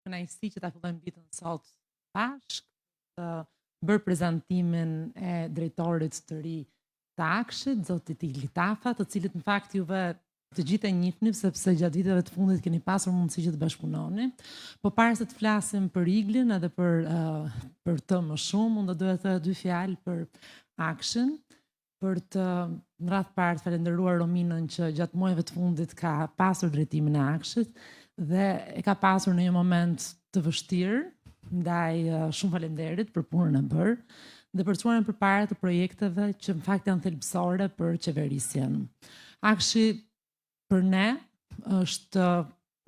kënaqësi që ta fillojmë ditën sot bashkë, të bërë prezantimin e drejtorit të ri të Akshit, zotit Igli Tafa, të cilit në fakt juve të gjithë e njihni sepse gjatë viteve të fundit keni pasur mundësi që të bashkëpunoni. Po para se të flasim për Iglin edhe për të më shumë, unë do doja të dy fjalë për Akshin, për të në radhë parë falenderuar Rominën që gjatë muajve të fundit ka pasur drejtimin e Akshit dhe e ka pasur në një moment të vështirë, ndaj shumë falenderit për punën e bërë dhe për çuarën përpara të projekteve që në fakt janë thelbësore për qeverisjen. Akshi për ne është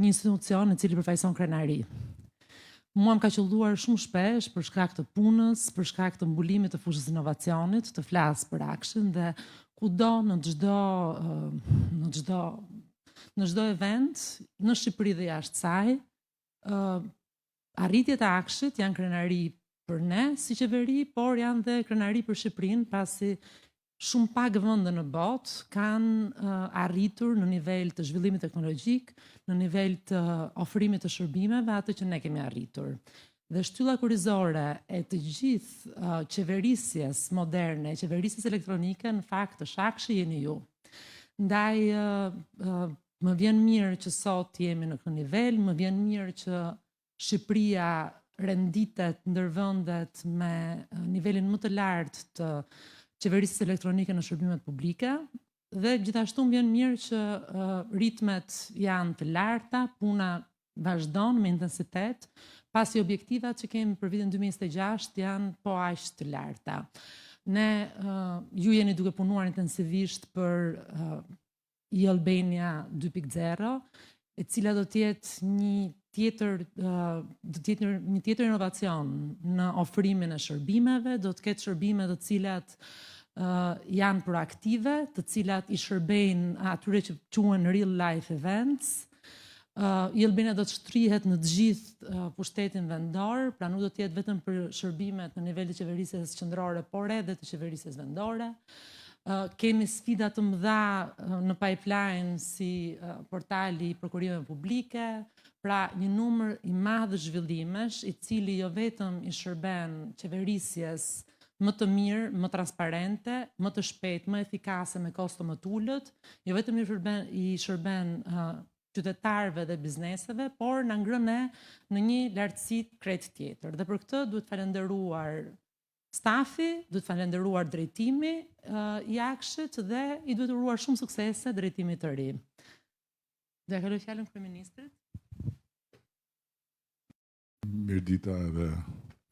një institucion i cili përfaqëson krenari. Mua më ka qelluar shumë shpesh për shkak të punës, për shkak të mbulimit të fushës inovacionit, të flas për Akshin dhe kudo në çdo event në Shqipëri dhe jashtë saj, arritjet e Akshit janë krenari për ne si qeveri, por janë dhe krenari për Shqipërinë, pasi shumë pak vende në botë kanë arritur në nivel të zhvillimit teknologjik, në nivel të ofrimit të shërbimeve atë që ne kemi arritur. Dhe shtylla kurrizore e të gjithë qeverisjes moderne, qeverisjes elektronike, në fakt është Akshi, jeni ju. Ndaj më vjen mirë që sot jemi në këtë nivel, më vjen mirë që Shqipëria renditet ndër vendet me nivelin më të lartë të qeverisjes elektronike në shërbimet publike dhe gjithashtu më vjen mirë që ritmet janë të larta, puna vazhdon me intensitet, pasi objektivat që kemi për vitin 2026 janë po aq të larta. Ne ju jeni duke punuar intensivisht për e-Albania 2.0, e cila do të jetë një tjetër inovacion në ofrimin e shërbimeve, do të ketë shërbime të cilat janë proaktive, të cilat i shërbejnë atyre që quhen real life events. e-Albania do të shtrihet në të gjithë pushtetin vendor, pra nuk do të jetë vetëm për shërbimet në nivel të qeverisjes qendrore, por edhe të qeverisjes vendore. Kemi sfida të mëdha në pipeline si portali i prokurimeve publike, pra një numër i madh zhvillimesh i cili jo vetëm i shërben qeverisjes më të mirë, më transparente, më të shpejtë, më efikase me kosto më të ulët, jo vetëm i shërben qytetarëve dhe bizneseve, por na ngron ne në një lartësi krejt tjetër. Dhe për këtë duhet falenderuar stafi, duhet falenderuar drejtimi i Akshit dhe i duhet uruar shumë suksese drejtimit të ri. Do ja kaloj fjalën kryeministrit. Mirdita dhe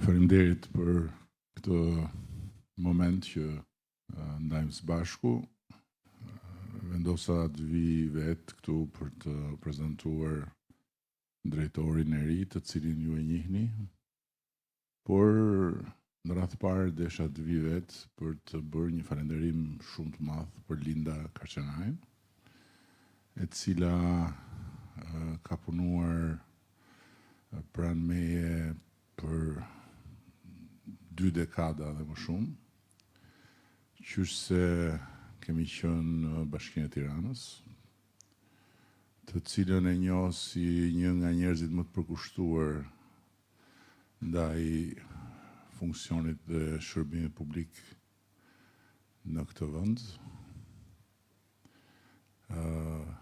faleminderit për këtë moment që ndajmë së bashku. Vendosa të vi vetë këtu për të prezantuar drejtorin e ri, të cilin ju e njihni, por në radhë parë desha të vi vetë për të bërë një falënderim shumë të madh për Linda Karçanaj, e cila ka punuar pranë meje për 2 dekada dhe më shumë, qysh se kemi qenë në Bashkinë e Tiranës, të cilën e njoh si një nga njerëzit më të përkushtuar ndaj funksionit dhe shërbimit publik në këtë vend,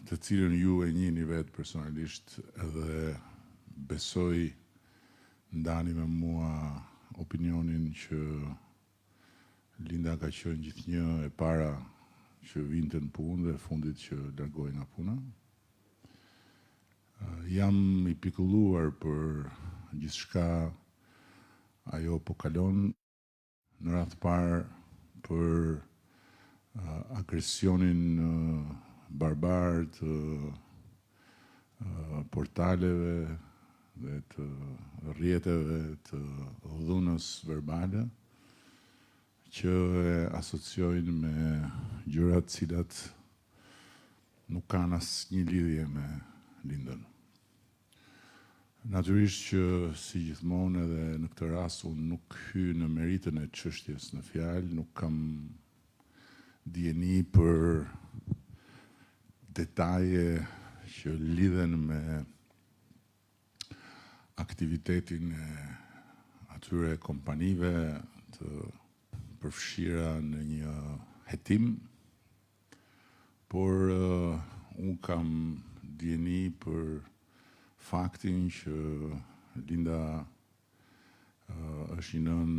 të cilën ju e njihni vetë personalisht edhe besoj ndani me mua opinionin që Linda ka qenë gjithnjë e para që vinte në punë dhe fundit që largohej nga puna. Jam i pikëlluar për gjithçka ajo po kalon, në radhë parë për agresionin barbar të portaleve dhe të rrjeteve të dhunës verbale që e asociojnë me gjërat cilat nuk kanë asnjë lidhje me Lindën. Natyrisht që si gjithmonë edhe në këtë rast unë nuk hy në meritën e çështjes në fjalë, nuk kam dieni për detaje që lidhen me aktivitetin e atyre kompanive të përfshira në një hetim, por unë kam dieni për faktin që Linda është një nën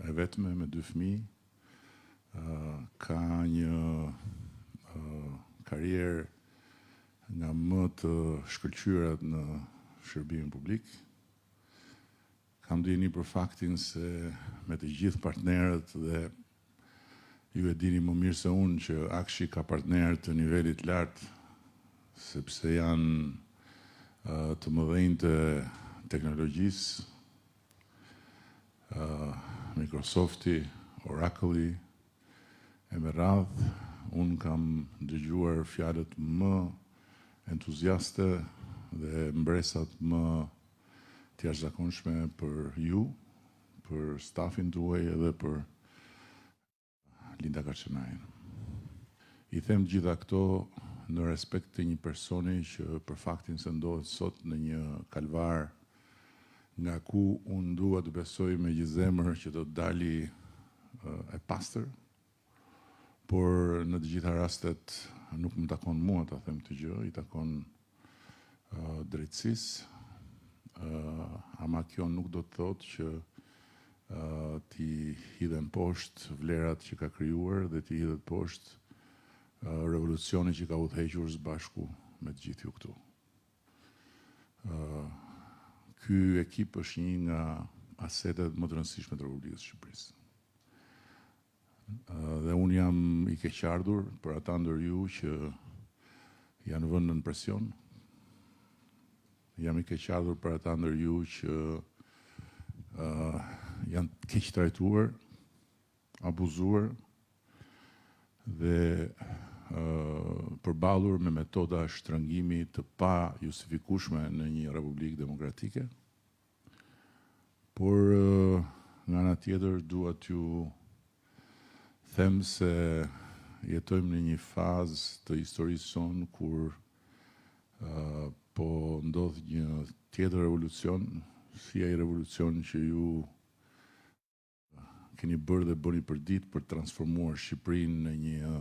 e vetme me 2 fëmijë, ka një karrierë nga më të shkëlqyrat në shërbimin publik. Kam dieni për faktin se me të gjithë partnerët, dhe ju e dini më mirë se unë që Akshi ka partnerë të nivelit lartë, sepse janë të mëdhenj të teknologjisë, Microsofti, Oracle, e me radhë, unë kam dëgjuar fjalët më entuziaste dhe mbresat më të jashtëzakonshme për ju, për stafin tuaj edhe për Linda Karçenajën. I them gjitha këto në respekt të një personi që për faktin se ndodhet sot në një kalvar nga ku unë dua të besoj me gjithë zemër që do të dali e pastër, por në të gjitha rastet nuk më takon mua ta them të gjë, i takon drejtësisë, ama kjo nuk do të thotë që ti hidhen poshtë vlerat që ka krijuar dhe ti hidhet poshtë revolucioni që ka udhëhequr së bashku me të gjithë ju këtu. Ky ekip është një nga asetet më të rëndësishme të Republikës së Shqipërisë. Dhe unë jam i keqardhur për ata ndër ju që janë vënë në presion. Jam i keqardhur për ata ndër ju që janë keq trajtuar, abuzuar dhe përballur me metoda shtrëngimi të pa justifikueshme në një republikë demokratike. Por nga ana tjetër dua t'ju them se jetojmë në një fazë të historisë sonë kur po ndodh një tjetër revolucion, si ai revolucion që ju keni bërë dhe bëni përdit për të transformuar Shqipërinë në një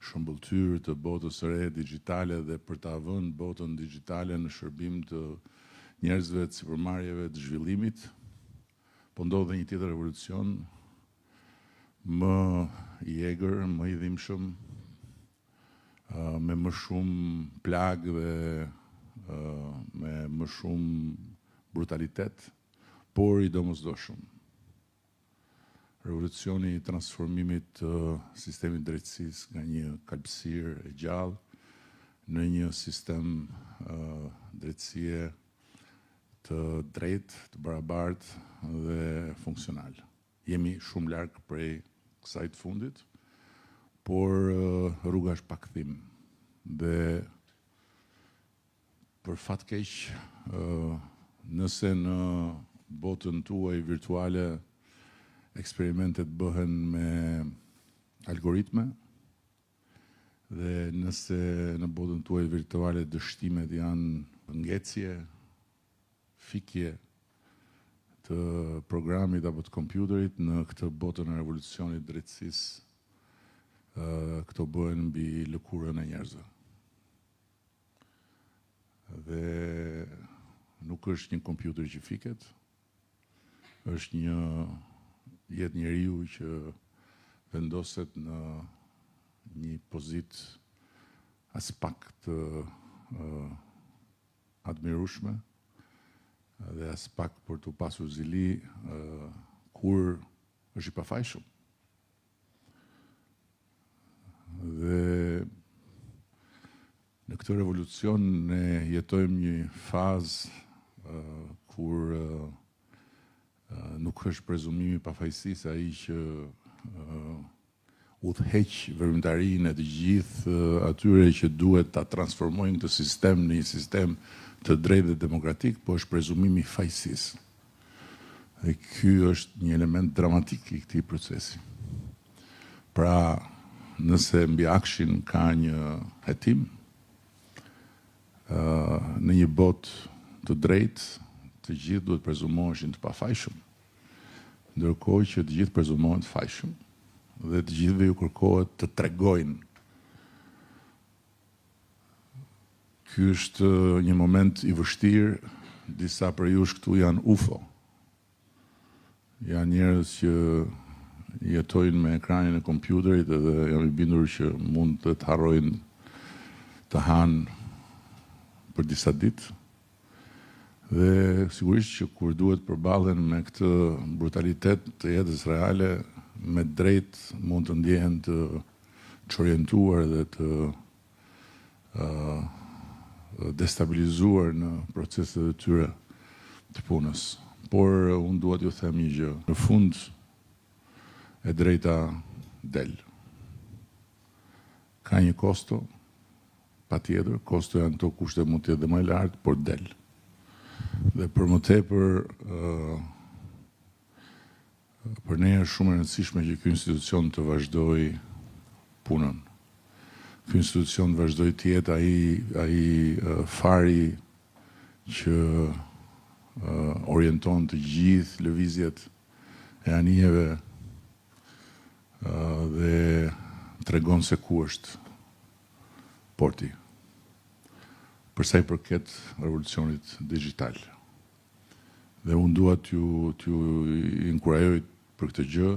shëmbëltyr të botës së re digjitale dhe për ta vënë botën digjitale në shërbim të njerëzve të sipërmarrjeve të zhvillimit. Po ndodh dhe një tjetër revolucion më i egër, më i dhimbshëm, me më shumë plagë dhe me më shumë brutalitet, por i domosdoshëm. Revolucioni i transformimit të sistemit drejtësisë nga një kalpsirë e gjallë në një sistem drejtësie të drejtë, të barabartë dhe funksional. Jemi shumë larg prej kësaj të fundit, por rruga është pa kthim. Dhe për fat keq, nëse në botën tuaj virtuale eksperimentet bëhen me algoritme dhe nëse në botën tuaj virtuale dështimet janë ngecje, fikje të programit apo të kompjuterit, në këtë botën e revolucionit drejtësisë, këto bëhen mbi lëkurën e njerëzve. Dhe nuk është një kompjuter që fiket, është jetë njeriu që vendoset në një pozitë as pak të admirueshme dhe as pak për të pasur zili kur është i pafajshëm. Dhe në këtë revolucion ne jetojmë një fazë kur nuk është prezumimi pafajësisë ai që udhëheq veprimtarinë e të gjithë atyre që duhet ta transformojnë këtë sistem në një sistem të drejtë dhe demokratik, po është prezumimi i fajësisë. Dhe ky është një element dramatik i këtij procesi. Pra, nëse mbi Akshin ka një hetim në një botë të drejtë, të gjithë duhet prezumoheshin të pafajshëm, ndërkohë që të gjithë prezumohen të fajshëm dhe të gjithëve ju kërkohet të tregojnë. Ky është një moment i vështirë, disa për jush këtu janë UFO. Janë njerëz që jetojnë me ekranin e kompjuterit edhe jam i bindur që mund të harrojnë të hanë për disa ditë. Dhe sigurisht që kur duhet përballen me këtë brutalitet të jetës reale, me drejt mund të ndjehen të çorientuar dhe të destabilizuar në proceset e tyre të punës. Por unë duhet ju them një gjë. Në fund e drejta del. Ka një kosto, patjetër, kosto janë to kushte mund të jetë dhe më lartë, por del. Dhe për më tepër për ne është shumë e rëndësishme që ky institucion të vazhdoj punën. Ky institucion të vazhdoj të jetë ai fari që orienton të gjithë lëvizjet e anijeve dhe tregon se ku është porti. Për sa i përket revolucionit digjital. Dhe unë dua t'ju inkurajoj për këtë gjë.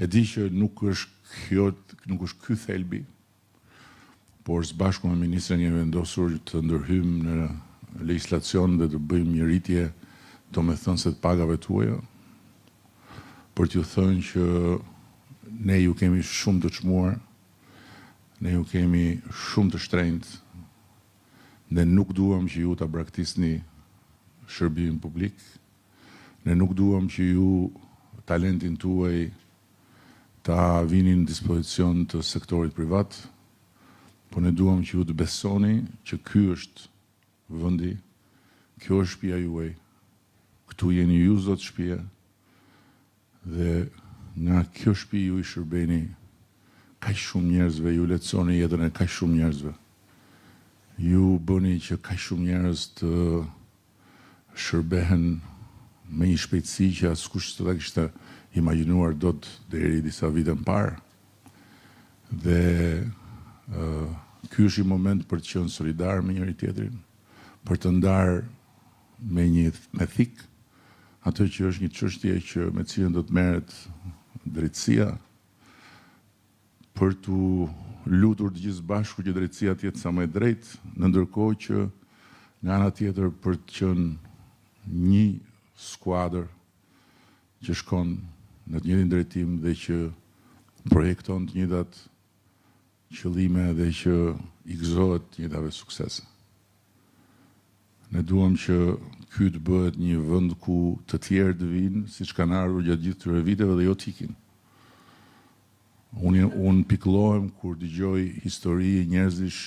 E di që nuk është ky thelbi, por së bashku me ministrin jemi vendosur të ndërhyjmë në legjislacion dhe të bëjmë një rritje domethënëse të pagave tuaja, për t'ju thënë që ne ju kemi shumë të çmuar, ne ju kemi shumë të shtrenjtë, ne nuk duam që ju ta braktisni shërbimin publik, ne nuk duam që ju talentin tuaj ta vini në dispozicion të sektorit privat, po ne duam që ju të besoni që ky është vendi, kjo është shtëpia juaj, këtu jeni ju zot shtëpia, dhe nga kjo shtëpi ju i shërbeni kaq shumë njerëzve, ju lehtësoni jetën e kaq shumë njerëzve. Ju bëni që kaq shumë njerëz të shërbehen me një shpejtësi që askush s'do ta kishte imagjinuar dot deri disa vite më parë. Dhe ky është i moment për të qenë solidar me njëri tjetrin, për të ndarë me thik atë që është një çështje që me cilën do të merret drejtësia, për të lutur të gjithë bashku që drejtësia të jetë sa më e drejtë, në ndërkohë që nga ana tjetër për të qenë një skuadër që shkon në të njëjtin drejtim dhe që projekton të njëjtat qëllime dhe që i gëzohet të njëjtave suksese. Ne duam që ky të bëhet një vend ku të tjerë të vinë, siç kanë ardhur gjatë gjithë këtyre viteve dhe jo të ikin. Unë pikëllohem kur dëgjoj histori njerëzish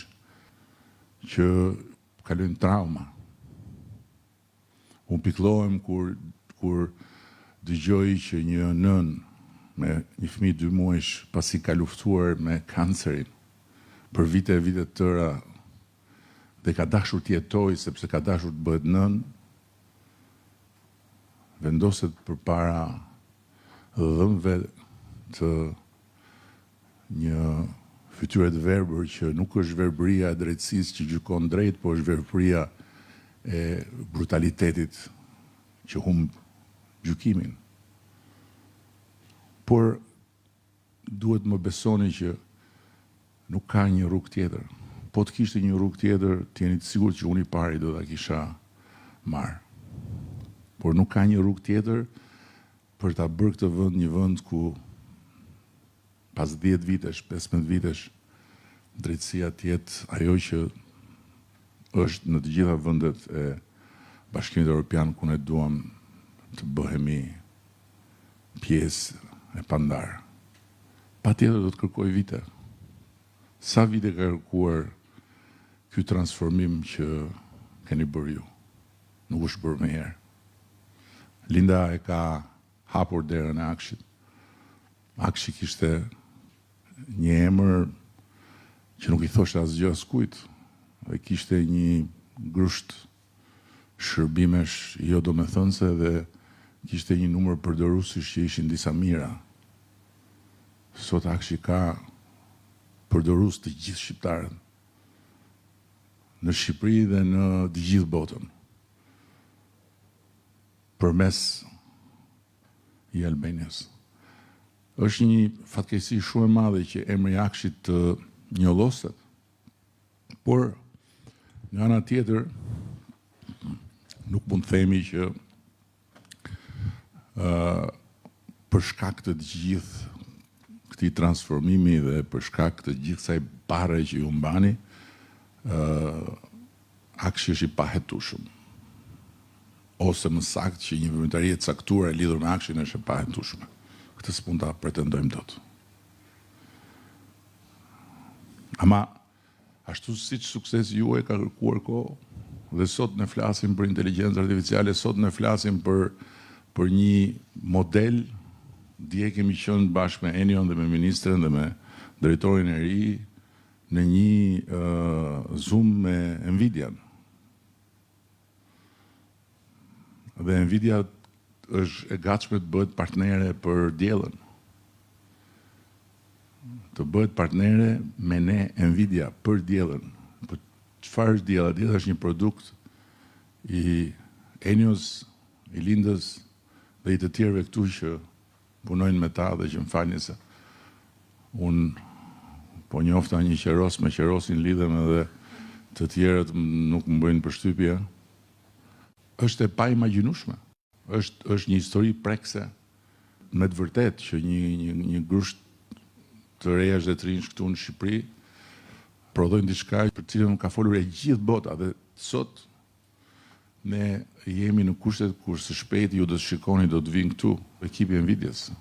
që kalojnë trauma. Unë pikëllohem kur dëgjoj që një nën me një fëmijë 2 muajsh pasi ka luftuar me kancerin për vite e vite të tëra dhe ka dashur të jetojë sepse ka dashur të bëhet nën, vendoset përpara dhëmbëve të një fytyre të verbër që nuk është verbëria e drejtësisë që gjykon drejt, por është verbëria e brutalitetit që humb gjykimin. Por duhet më besoni që nuk ka një rrugë tjetër. Po të kishte një rrugë tjetër, të jeni të sigurt që unë i pari do ta kisha marrë. Por nuk ka një rrugë tjetër për ta bërë këtë vend një vend ku pas 10 vitesh, 15 vitesh, drejtësia të jetë ajo që është në të gjitha vendet e Bashkimit Evropian ku ne duam të bëhemi pjesë e pandar. Patjetër do të kërkoj vite. Sa vite ka kërkuar ky transformim që keni bërë ju? Nuk është bërë më herë. Linda e ka hapur derën e Akshit. Akshi kishte një emër që nuk i thoshte asgjë askujt, dhe kishte një grusht shërbimesh jo domethënëse dhe kishte një numër përdoruesish që ishin disa mira. Sot Akshi ka përdorues të gjithë shqiptarët në Shqipëri dhe në të gjithë botën përmes i Albanias. Është një fatkeqësi shumë e madhe që emri i Akshit të njolloset, por nga ana tjetër nuk mund të themi që për shkak të gjithë këtij transformimi dhe për shkak të gjithë kësaj bare që ju mbani, Akshi është i pahetueshëm. Ose më saktë që një veprimtari e caktuar e lidhur me Akshin është e pahetueshme. Këtë s'mund ta pretendojmë dot. Ama ashtu siç suksesi juaj ka kërkuar kohë, dhe sot ne flasim për inteligjencë artificiale, sot ne flasim për një model. Dje kemi qenë bashkë me Enion dhe me ministren dhe me drejtorin e ri në një Zoom me Nvidian. Dhe Nvidia është e gatshme të bëhet partnere për diellën. Të bëhet partnere me ne Nvidia për diellën. Po çfarë është diella? Diella është një produkt i Enios, i Lindës dhe i të tjerëve këtu që punojnë me ta dhe që më falni se unë po njofta një qeros me qerosin lidhem edhe të tjerët nuk më bëjnë përshtypje. Është e paimagjinueshme. Është një histori prekse me të vërtet që një grusht të rejash dhe të rinj këtu në Shqipëri prodhojnë diçka për cilën ka folur e gjithë bota dhe sot ne jemi në kushtet kur së shpejti ju do të shikoni do të vinë këtu ekipi Nvidias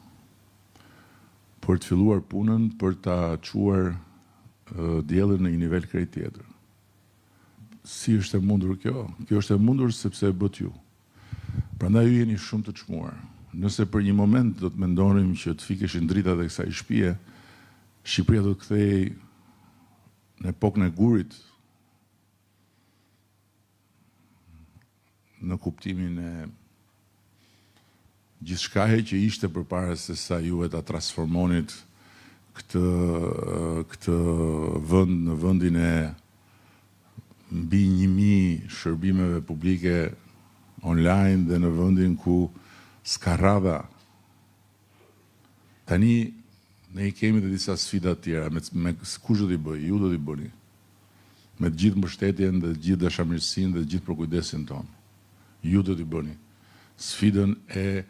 për të filluar punën për ta çuar diellin në një nivel krejt tjetër. Si është e mundur kjo? Kjo është e mundur sepse e bët ju. Prandaj ju jeni shumë të çmuar. Nëse për një moment do të mendonim që të fikeshin dritat e kësaj shtëpie, Shqipëria do të kthehej në epokën e gurit, në kuptimin e gjithçkaje që ishte përpara se sa ju e ta transformonit këtë vend në vendin e mbi 1000 shërbimeve publike online dhe në vendin ku s'ka radha. Tani ne i kemi dhe disa sfida të tjera, me kush do t'i bëj, ju do t'i bëni, me të gjithë mbështetjen dhe të gjithë dashamirësinë dhe të gjithë përkujdesin tonë. Ju do t'i bëni sfidën e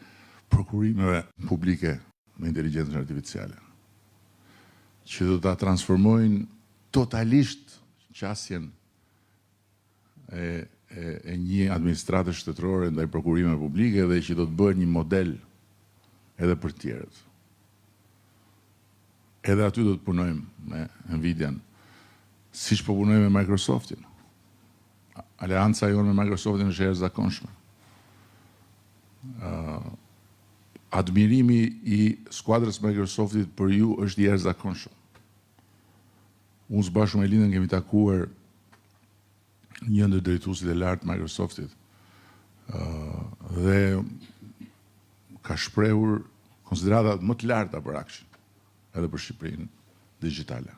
prokurimeve publike me inteligjencën artificiale, që do ta transformojnë totalisht qasjen e një administrate shtetërore ndaj prokurimeve publike dhe që do të bëhet një model edhe për tjerët. Edhe aty do të punojmë me Nvidian, siç po punojmë me Microsoftin. Aleanca jonë me Microsoftin është e jashtëzakonshme. Admirimi i skuadrës Microsoftit për ju është i jashtëzakonshëm. Unë së bashku me Lindën kemi takuar një ndër drejtuesit e lartë Microsoftit dhe ka shprehur konsideratat më të larta për Akshin, edhe për Shqipërinë digjitale.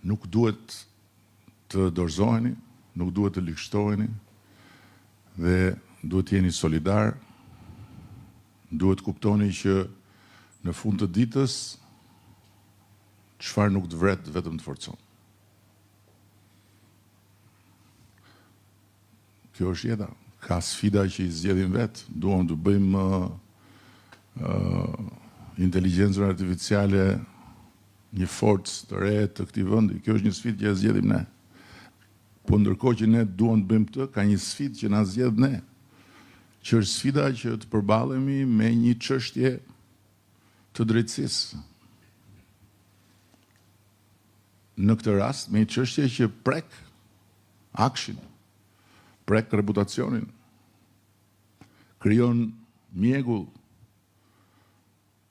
Nuk duhet të dorëzoheni, nuk duhet të likështoheni dhe duhet të jeni solidar, duhet të kuptoni që në fund të ditës çfarë nuk të vret vetëm të forcon. Kjo është jeta. Ka sfida që i zgjedhin vetë. Duam të bëjmë inteligjencën artificiale një forcë të re të këtij vendi. Kjo është një sfidë që e zgjedhim ne. Po ndërkohë që ne duam të bëjmë këtë, ka një sfidë që na zgjedh ne. Që është sfida që të përballemi me një çështje të drejtësisë. Në këtë rast, me një çështje që prek Akshin, prek reputacionin, krijon mjegull.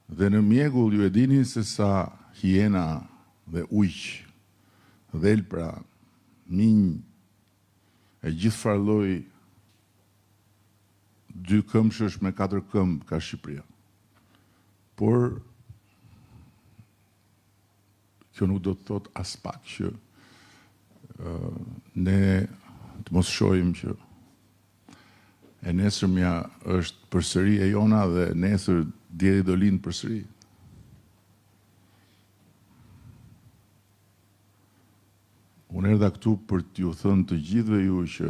Dhe në mjegull ju e dini se sa hiena dhe ujq, dhelpra, minj e gjithë farlloj 2 këmbshësh me 4 këmbë ka Shqipëria. Por kjo nuk do të thot as pak që ne të mos shohim që e nesërmja është përsëri e jona dhe nesër dielli do lind përsëri. Unë erdha këtu për t'ju thënë të gjithëve ju që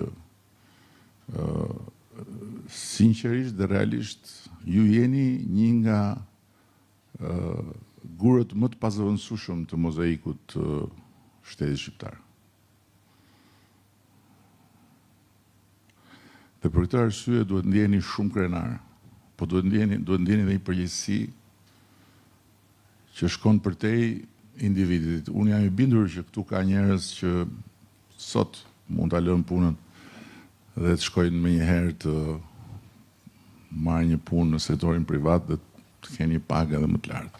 sinqerisht dhe realisht ju jeni një nga gurët më të pazëvendësueshëm të mozaikut të shtetit shqiptar. Dhe për këtë arsye duhet ndjeni shumë krenar, po duhet ndjeni dhe një përgjegjësi që shkon përtej individit. Unë jam i bindur që këtu ka njerëz që sot mund ta lënë punën dhe të shkojnë me një herë të marrë një punë në sektorin privat dhe të kenë një pagë edhe më të lartë.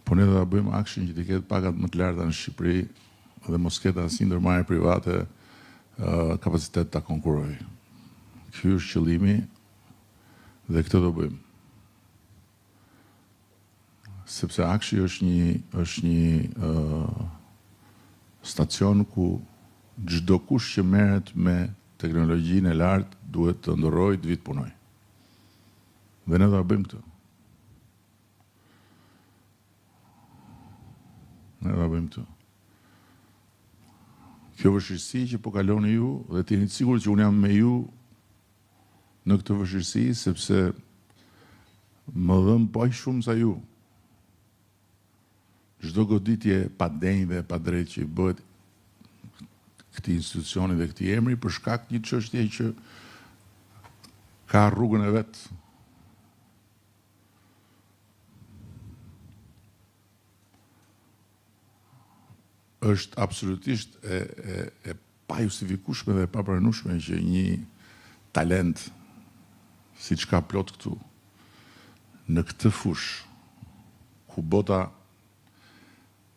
Po ne do ta bëjmë akshin që të ketë pagat më të larta në Shqipëri dhe mos ketë asnjë ndërmarrje private kapacitet ta konkurrojë. Ky është qëllimi dhe këtë do bëjmë. Sepse akshi është një stacion ku çdo kush që merret me teknologjinë e lartë duhet të ndërrojë, të vit punoj. Dhe ne do ta bëjmë këtë. Kjo vështirësi që po kaloni ju dhe të jeni të sigurt që unë jam me ju në këtë vështirësi sepse më dhëm po aq shumë sa ju. Çdo goditje pa denjë dhe pa drejtë që i bëhet këtij institucioni dhe këtij emri për shkak të një çështje që ka rrugën e vet. Është absolutisht e pajustifikueshme dhe e papranueshme që një talent siç ka plot këtu në këtë fushë ku bota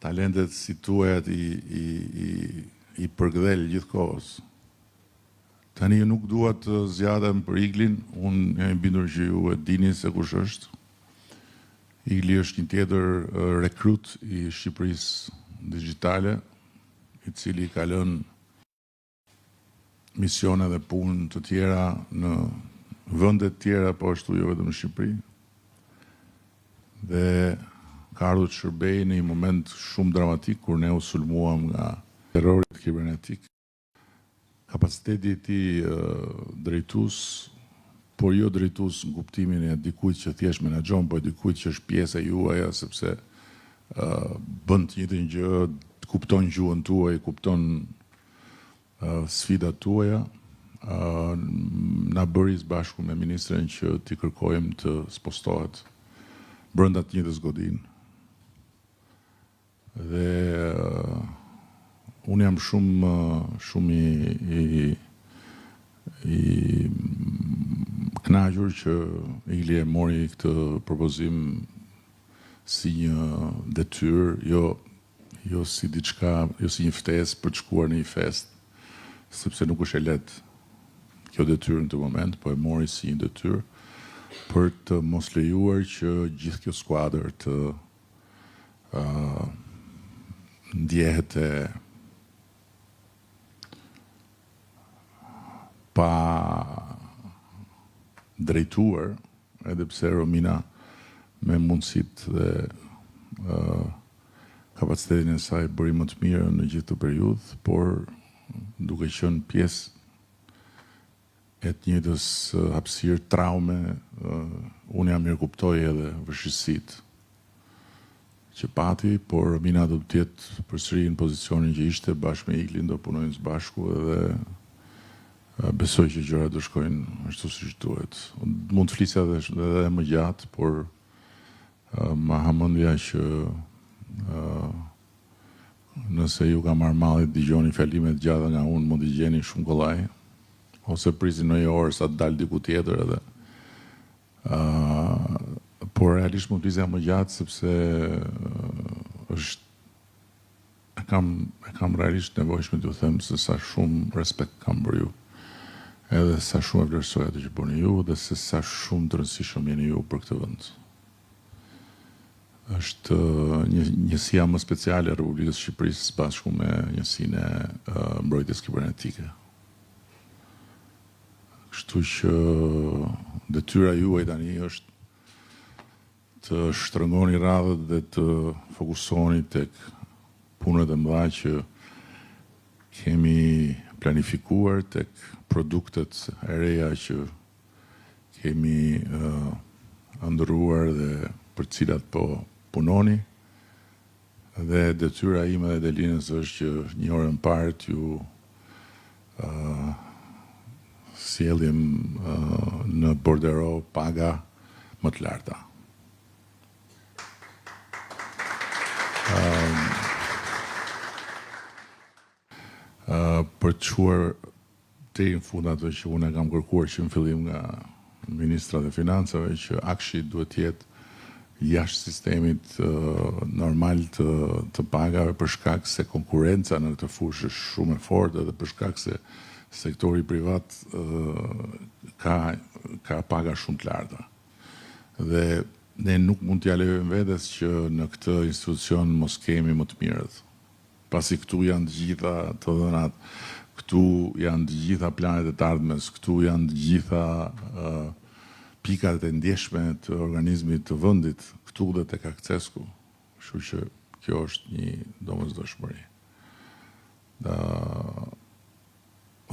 talentet si tuajat i përgdhel gjithkohës. Tani ju nuk dua të zjadem për Iglin, unë jam i bindur që ju e dini se kush është. Igli është një tjetër rekrut i Shqipërisë digjitale, i cili ka lënë misione dhe punë të tjera në vende të tjera, po ashtu jo vetëm në Shqipëri. Dhe ka ardhur të shërbejë në një moment shumë dramatik kur ne u sulmuam nga terrori kibernetik. Kapaciteti i tij drejtues, por jo drejtues në kuptimin e dikujt që thjesht menaxhon, po dikujt që është pjesë e juaja sepse bën të njëjtën gjë, kupton gjuhën tuaj, kupton sfidat tuaja. Na bëri së bashku me ministren që t'i kërkojmë të spostohet brenda të njëjtës godin. Dhe unë jam shumë i kënaqur që Igli e mori këtë propozim si një detyrë, jo si diçka, jo si një ftesë për të shkuar në një fest, sepse nuk është e lehtë kjo detyrë në këtë moment, po e mori si një detyrë për të mos lejuar që gjithë kjo skuadër të ndjehet e pa drejtuar, edhe pse Romina me mundësit dhe kapacitetin e saj bëri më të mirë në gjithë të periudhë, por duke qenë pjesë e të njëjtës hapësirë, traume, unë jam mirë kuptoj edhe vështirësitë që pati, por Romina do të jetë përsëri në pozicionin që ishte, bashkë me Iglin do punojnë së bashku edhe besoj që gjërat do shkojnë ashtu siç duhet. Mund të flisja edhe më gjatë, por ma hamendja që nëse ju ka marrë malli të dëgjoni fjalimet gjata nga unë, mund t'i gjeni shumë kollaj, ose prisin në një orë sa të dalë diku tjetër edhe. Por realisht mund të flisja më gjatë sepse është kam realisht nevojshme t'ju them se sa shumë respekt kam për ju. Edhe sa shumë e vlerësoj atë që bëni ju dhe se sa shumë të rëndësishëm jeni ju për këtë vend. Është njësia më speciale e Republikës Shqipërisë së bashku me njësinë e mbrojtjes kibernetike. Kështu që detyra juaj tani është të shtrëngoni radhët dhe të fokusoni tek punët e mëdha që kemi planifikuar, tek produktet e reja që kemi ndërruar dhe për cilat po punoni. Dhe detyra ime dhe Delinës është që një orën parë t'ju sjellim në bordero paga më të larta. Për të shuar deri në fund ato që unë kam kërkuar që në fillim nga ministrat e financave, që akshi duhet të jetë jashtë sistemit normal të pagave për shkak se konkurenca në këtë fushë është shumë e fortë dhe për shkak se sektori privat ka paga shumë të larta. Dhe ne nuk mund t'ja lejojmë vetes që në këtë institucion mos kemi më të mirët. Pasi këtu janë të gjitha të dhënat, këtu janë të gjitha planet e të ardhmes, këtu janë të gjitha pikat e ndjeshme të organizmit të vendit, këtu dhe tek Akcesku. Kështu që kjo është një domosdoshmëri.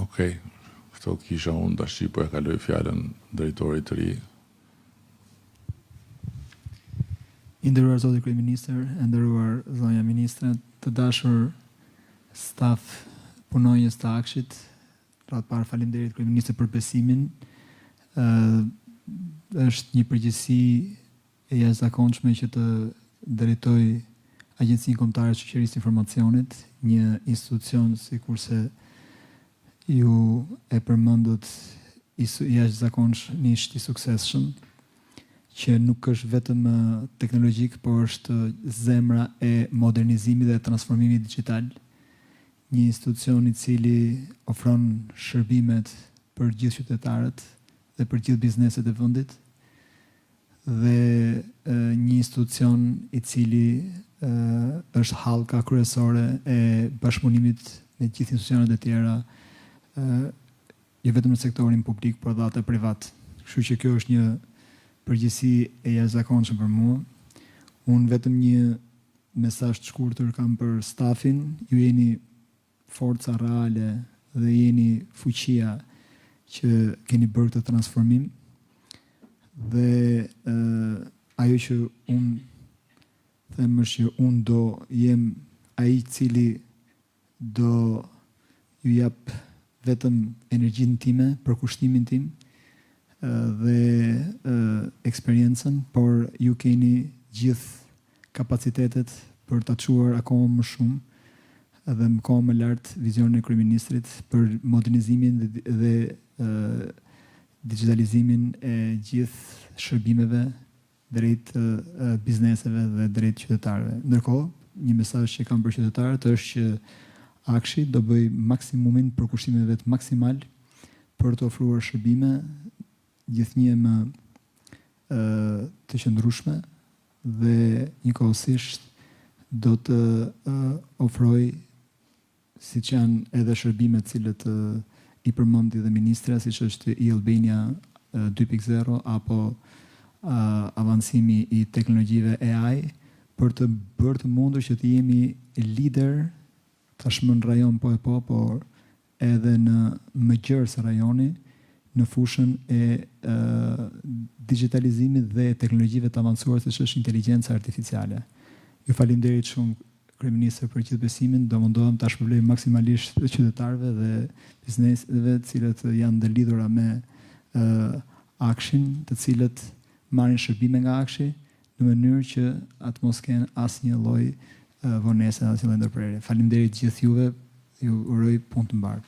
Okej, këto kisha unë tash, po e kaloj fjalën drejtorit të ri. I nderuar zoti kryeministër, e nderuar zonja ministre, të dashur staf punonjës të Akshit, ratë parë faleminderit kryeministër për besimin. Është një përgjegjësi e jashtëzakonshme që të drejtoj Agjencinë Kombëtare të Shoqërisë të Informacionit, një institucion sikurse ju e përmendët jashtëzakonisht i suksesshëm, që nuk është vetëm teknologjik, por është zemra e modernizimit dhe transformimit digital. Një institucion i cili ofron shërbimet për gjithë qytetarët dhe për gjithë bizneset e vendit, dhe një institucion i cili është hallka kryesore e bashkëpunimit me gjithë institucionet e tjera, jo vetëm në sektorin publik, por edhe atë privat. Kështu që kjo është një përgjithësi e jashtëzakonshme për mua. Unë vetëm një mesazh të shkurtër kam për stafin. Ju jeni forca reale dhe jeni fuqia që keni bërë këtë transformim. Dhe ajo që unë them është që unë do jem ai i cili do ju jap vetëm energjinë time, përkushtimin tim dhe eksperiencën, por ju keni gjithë kapacitetet për ta çuar akoma më shumë dhe më kohë më lartë vizionin e kryeministrit për modernizimin dhe digitalizimin e gjithë shërbimeve drejt bizneseve dhe drejt qytetarëve. Ndërkohë, një mesazh që kam për qytetarët është që Akshi do bëj maksimumin për kushtimet vet maksimal për të ofruar shërbime gjithnjë më të qëndrueshme dhe njëkohësisht do të ofroj, siç janë edhe shërbimet cilët i përmendi dhe ministra, siç është e-Albania 2.0 apo avancimi i teknologjive AI, për të bërë të mundur që të jemi lider tashmë në rajon por edhe në mëgjerë së rajoni në fushën e digitalizimit dhe teknologjive të avancuar siç është inteligjenca artificiale. Ju faleminderit shumë kryeministër për gjithë besimin, do mundohem ta shpërblej maksimalisht qytetarëve dhe bizneseve të cilët janë të lidhura me Akshin, të cilët marrin shërbime nga Akshi në mënyrë që atë mos kenë asnjë lloj vonese, asnjë lloj ndërprerje. Faleminderit gjithë juve, ju uroj punë të mbarë.